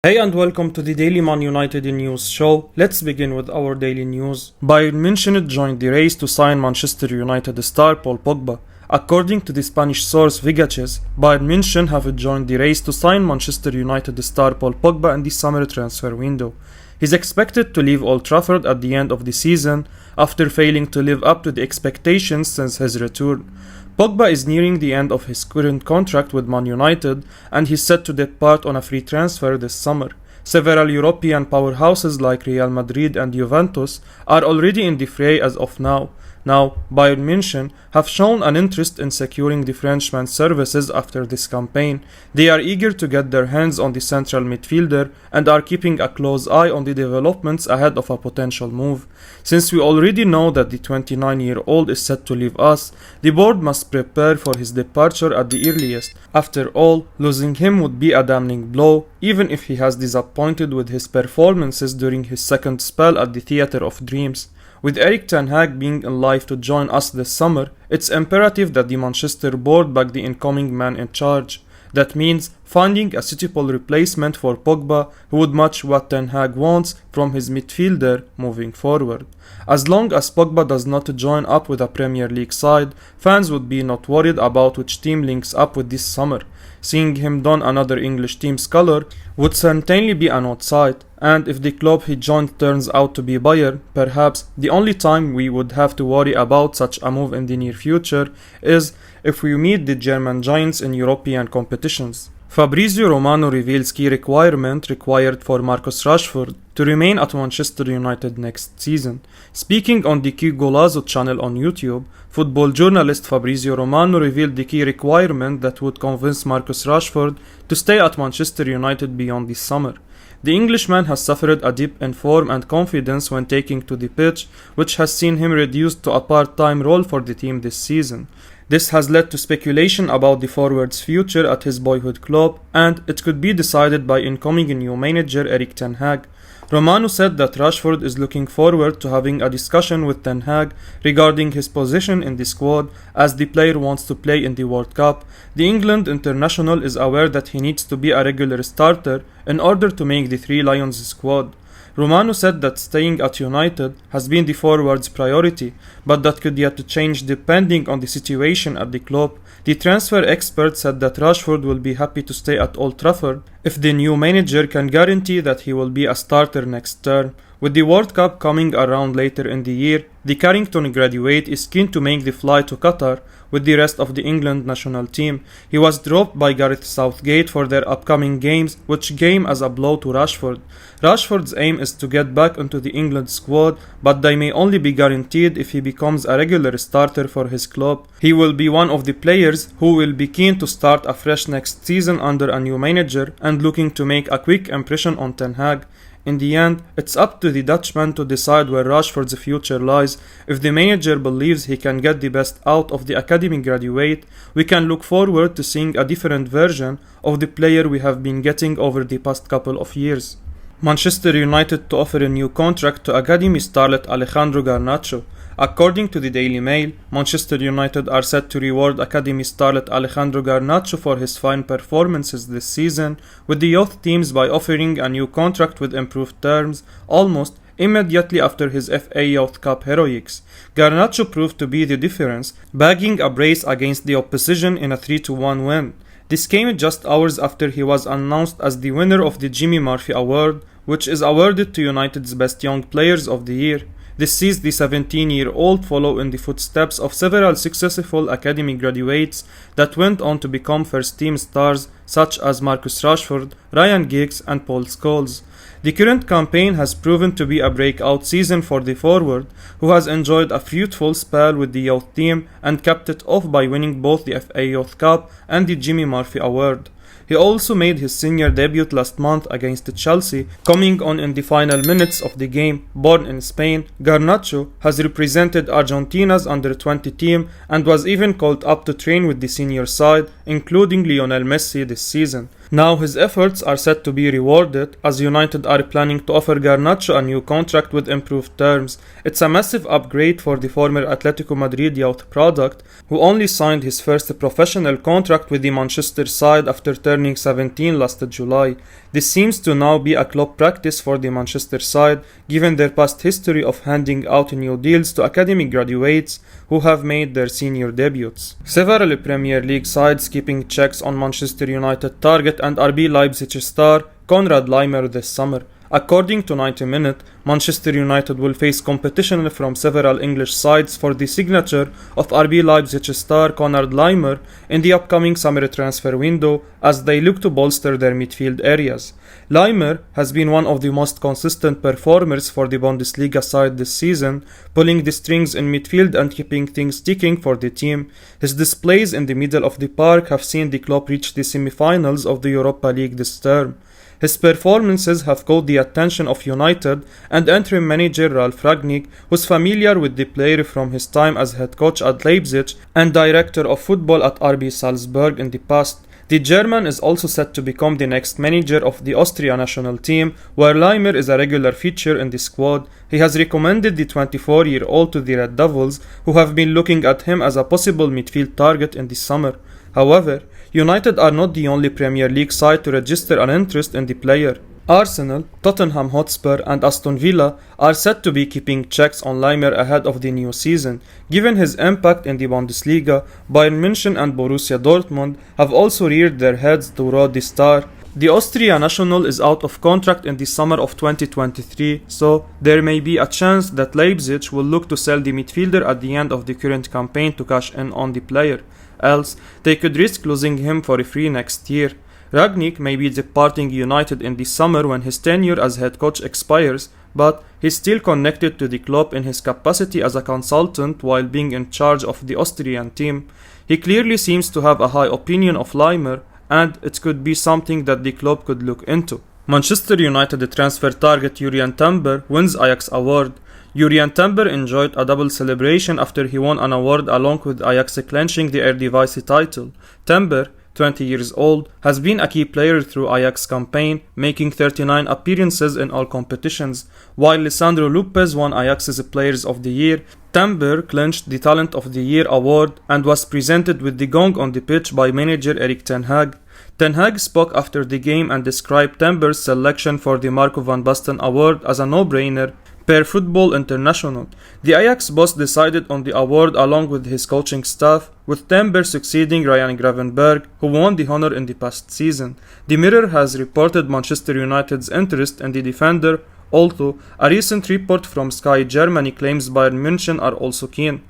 Hey and welcome to the Daily Man United News show. Let's begin with our daily news. Bayern Munich joined the race to sign Manchester United star Paul Pogba. According to the Spanish source Vigaches, Bayern Munich have joined the race to sign Manchester United star Paul Pogba in the summer transfer window. He's expected to leave Old Trafford at the end of the season after failing to live up to the expectations since his return. Pogba is nearing the end of his current contract with Man United and he's set to depart on a free transfer this summer. Several European powerhouses like Real Madrid and Juventus are already in the fray as of now. Now, Bayern Munich have shown an interest in securing the Frenchman's services after this campaign. They are eager to get their hands on the central midfielder and are keeping a close eye on the developments ahead of a potential move. Since we already know that the 29-year-old is set to leave us, the board must prepare for his departure at the earliest. After all, losing him would be a damning blow, even if he has disappointed with his performances during his second spell at the Theatre of Dreams. With Erik ten Hag being alive to join us this summer, it's imperative that the Manchester board back the incoming man in charge. That means finding a suitable replacement for Pogba who would match what Ten Hag wants from his midfielder moving forward. As long as Pogba does not join up with a Premier League side, fans would be not worried about which team links up with this summer. Seeing him don another English team's colour would certainly be an outsight, and if the club he joined turns out to be Bayern, perhaps the only time we would have to worry about such a move in the near future is if we meet the German giants in European competitions. Fabrizio Romano reveals key requirement required for Marcus Rashford to remain at Manchester United next season. Speaking on the Key Golazo channel on YouTube, football journalist Fabrizio Romano revealed the key requirement that would convince Marcus Rashford to stay at Manchester United beyond this summer. The Englishman has suffered a dip in form and confidence when taking to the pitch, which has seen him reduced to a part-time role for the team this season. This has led to speculation about the forward's future at his boyhood club, and it could be decided by incoming new manager Erik ten Hag. Romano said that Rashford is looking forward to having a discussion with Ten Hag regarding his position in the squad as the player wants to play in the World Cup. The England international is aware that he needs to be a regular starter in order to make the Three Lions squad. Romano said that staying at United has been the forward's priority, but that could yet to change depending on the situation at the club. The transfer expert said that Rashford will be happy to stay at Old Trafford if the new manager can guarantee that he will be a starter next term. With the World Cup coming around later in the year, the Carrington graduate is keen to make the flight to Qatar with the rest of the England national team. He was dropped by Gareth Southgate for their upcoming games, which came as a blow to Rashford. Rashford's aim is to get back into the England squad, but they may only be guaranteed if he becomes a regular starter for his club. He will be one of the players who will be keen to start afresh next season under a new manager and looking to make a quick impression on Ten Hag. In the end, it's up to the Dutchman to decide where Rashford's future lies. If the manager believes he can get the best out of the academy graduate, we can look forward to seeing a different version of the player we have been getting over the past couple of years. Manchester United to offer a new contract to academy starlet Alejandro Garnacho. According to the Daily Mail, Manchester United are set to reward academy starlet Alejandro Garnacho for his fine performances this season with the youth teams by offering a new contract with improved terms almost immediately after his FA Youth Cup heroics. Garnacho proved to be the difference, bagging a brace against the opposition in a 3-1 win. This came just hours after he was announced as the winner of the Jimmy Murphy Award, which is awarded to United's best young players of the year. This sees the 17-year-old follow in the footsteps of several successful academy graduates that went on to become first-team stars such as Marcus Rashford, Ryan Giggs and Paul Scholes. The current campaign has proven to be a breakout season for the forward, who has enjoyed a fruitful spell with the youth team and capped it off by winning both the FA Youth Cup and the Jimmy Murphy Award. He also made his senior debut last month against Chelsea, coming on in the final minutes of the game. Born in Spain, Garnacho has represented Argentina's under-20 team and was even called up to train with the senior side, including Lionel Messi this season. Now his efforts are set to be rewarded, as United are planning to offer Garnacho a new contract with improved terms. It's a massive upgrade for the former Atletico Madrid youth product, who only signed his first professional contract with the Manchester side after turning 17 last July. This seems to now be a club practice for the Manchester side, given their past history of handing out new deals to academy graduates who have made their senior debuts. Several Premier League sides keeping checks on Manchester United target and RB Leipzig star Konrad Laimer this summer. According to 90 Minute, Manchester United will face competition from several English sides for the signature of RB Leipzig star Konrad Laimer in the upcoming summer transfer window as they look to bolster their midfield areas. Laimer has been one of the most consistent performers for the Bundesliga side this season, pulling the strings in midfield and keeping things ticking for the team. His displays in the middle of the park have seen the club reach the semi-finals of the Europa League this term. His performances have caught the attention of United and interim manager Ralf Rangnick, who's familiar with the player from his time as head coach at Leipzig and director of football at RB Salzburg in the past. The German is also set to become the next manager of the Austria national team, where Laimer is a regular feature in the squad. He has recommended the 24-year-old to the Red Devils, who have been looking at him as a possible midfield target in the summer. However, United are not the only Premier League side to register an interest in the player. Arsenal, Tottenham Hotspur and Aston Villa are set to be keeping checks on Laimer ahead of the new season. Given his impact in the Bundesliga, Bayern Munich and Borussia Dortmund have also reared their heads to ride the star. The Austria national is out of contract in the summer of 2023, so there may be a chance that Leipzig will look to sell the midfielder at the end of the current campaign to cash in on the player. Else, they could risk losing him for free next year. Rangnick may be departing United in the summer when his tenure as head coach expires, but he's still connected to the club in his capacity as a consultant while being in charge of the Austrian team. He clearly seems to have a high opinion of Laimer, and it could be something that the club could look into. Manchester United transfer target Jurrien Timber wins Ajax award. Jurrien Timber enjoyed a double celebration after he won an award along with Ajax clinching the Eredivisie title. Timber, 20 years old, has been a key player through Ajax campaign, making 39 appearances in all competitions. While Lisandro Lopez won Ajax's Players of the Year, Timber clinched the Talent of the Year award and was presented with the gong on the pitch by manager Erik ten Hag. Ten Hag spoke after the game and described Timber's selection for the Marco van Basten award as a no-brainer per Football International. The Ajax boss decided on the award along with his coaching staff, with Timber succeeding Ryan Gravenberch, who won the honor in the past season. The Mirror has reported Manchester United's interest in the defender, although a recent report from Sky Germany claims Bayern Munich are also keen.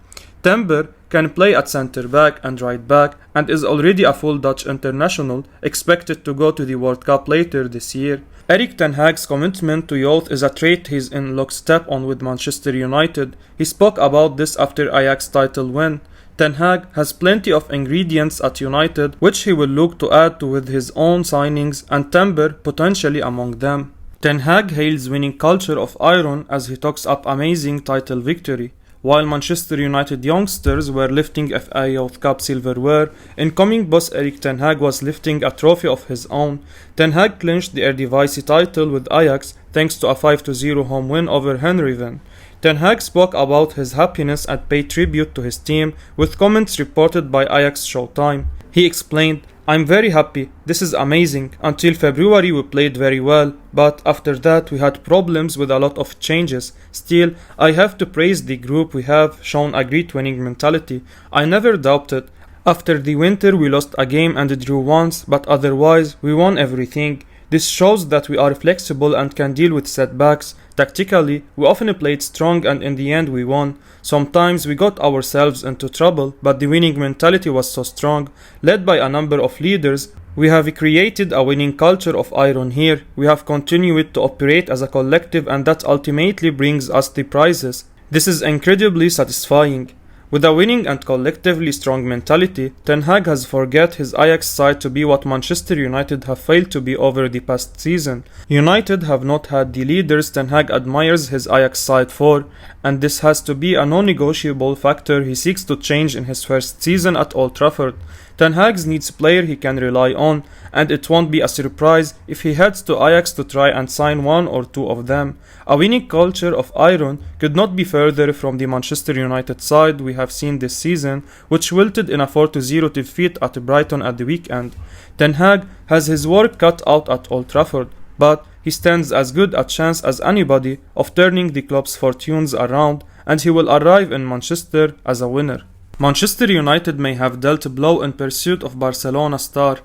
Timber can play at centre-back and right-back and is already a full Dutch international, expected to go to the World Cup later this year. Erik ten Hag's commitment to youth is a trait he's in lockstep on with Manchester United. He spoke about this after Ajax title win. Ten Hag has plenty of ingredients at United which he will look to add to with his own signings, and Timber potentially among them. Ten Hag hails winning culture of iron as he talks up amazing title victory. While Manchester United youngsters were lifting FA Youth Cup silverware, incoming boss Erik ten Hag was lifting a trophy of his own. Ten Hag clinched the Eredivisie title with Ajax thanks to a 5-0 home win over Heerenveen. Ten Hag spoke about his happiness and paid tribute to his team, with comments reported by Ajax Showtime. He explained, "I'm very happy, this is amazing. Until February we played very well, but after that we had problems with a lot of changes. Still, I have to praise the group, we have shown a great winning mentality. I never doubted. After the winter we lost a game and drew once, but otherwise we won everything. This shows that we are flexible and can deal with setbacks. Tactically, we often played strong and in the end we won. Sometimes we got ourselves into trouble, but the winning mentality was so strong. Led by a number of leaders, we have created a winning culture of iron here. We have continued to operate as a collective, and that ultimately brings us the prizes. This is incredibly satisfying." With a winning and collectively strong mentality, Ten Hag has forget his Ajax side to be what Manchester United have failed to be over the past season. United have not had the leaders Ten Hag admires his Ajax side for, and this has to be a non-negotiable factor he seeks to change in his first season at Old Trafford. Ten Hag needs a player he can rely on, and it won't be a surprise if he heads to Ajax to try and sign one or two of them. A winning culture of iron could not be further from the Manchester United side we have seen this season, which wilted in a 4-0 defeat at Brighton at the weekend. Ten Hag has his work cut out at Old Trafford, but he stands as good a chance as anybody of turning the club's fortunes around, and he will arrive in Manchester as a winner. Manchester United may have dealt a blow in pursuit of Barcelona star.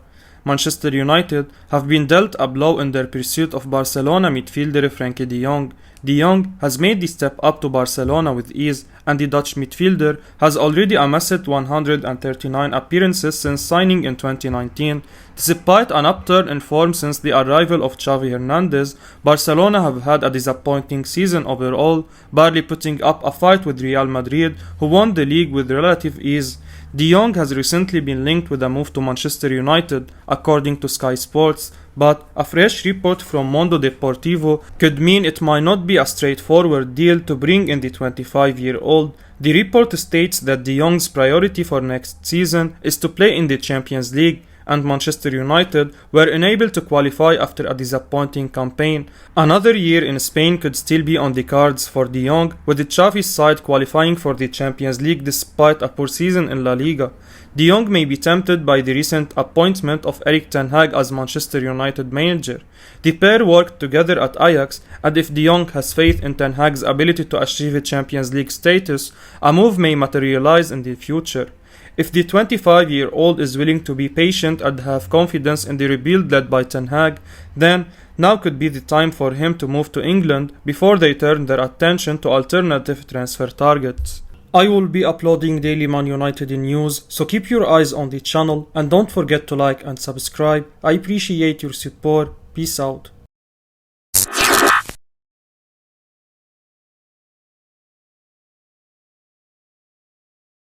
Manchester United have been dealt a blow in their pursuit of Barcelona midfielder Frenkie de Jong. De Jong has made the step up to Barcelona with ease, and the Dutch midfielder has already amassed 139 appearances since signing in 2019. Despite an upturn in form since the arrival of Xavi Hernandez, Barcelona have had a disappointing season overall, barely putting up a fight with Real Madrid, who won the league with relative ease. De Jong has recently been linked with a move to Manchester United, according to Sky Sports, but a fresh report from Mundo Deportivo could mean it might not be a straightforward deal to bring in the 25-year-old. The report states that De Jong's priority for next season is to play in the Champions League, and Manchester United were unable to qualify after a disappointing campaign. Another year in Spain could still be on the cards for De Jong, with the Xavi side qualifying for the Champions League despite a poor season in La Liga. De Jong may be tempted by the recent appointment of Erik ten Hag as Manchester United manager. The pair worked together at Ajax, and if De Jong has faith in ten Hag's ability to achieve a Champions League status, a move may materialize in the future. If the 25-year-old is willing to be patient and have confidence in the rebuild led by Ten Hag, then now could be the time for him to move to England before they turn their attention to alternative transfer targets. I will be uploading daily Man United news, so keep your eyes on the channel and don't forget to like and subscribe. I appreciate your support. Peace out.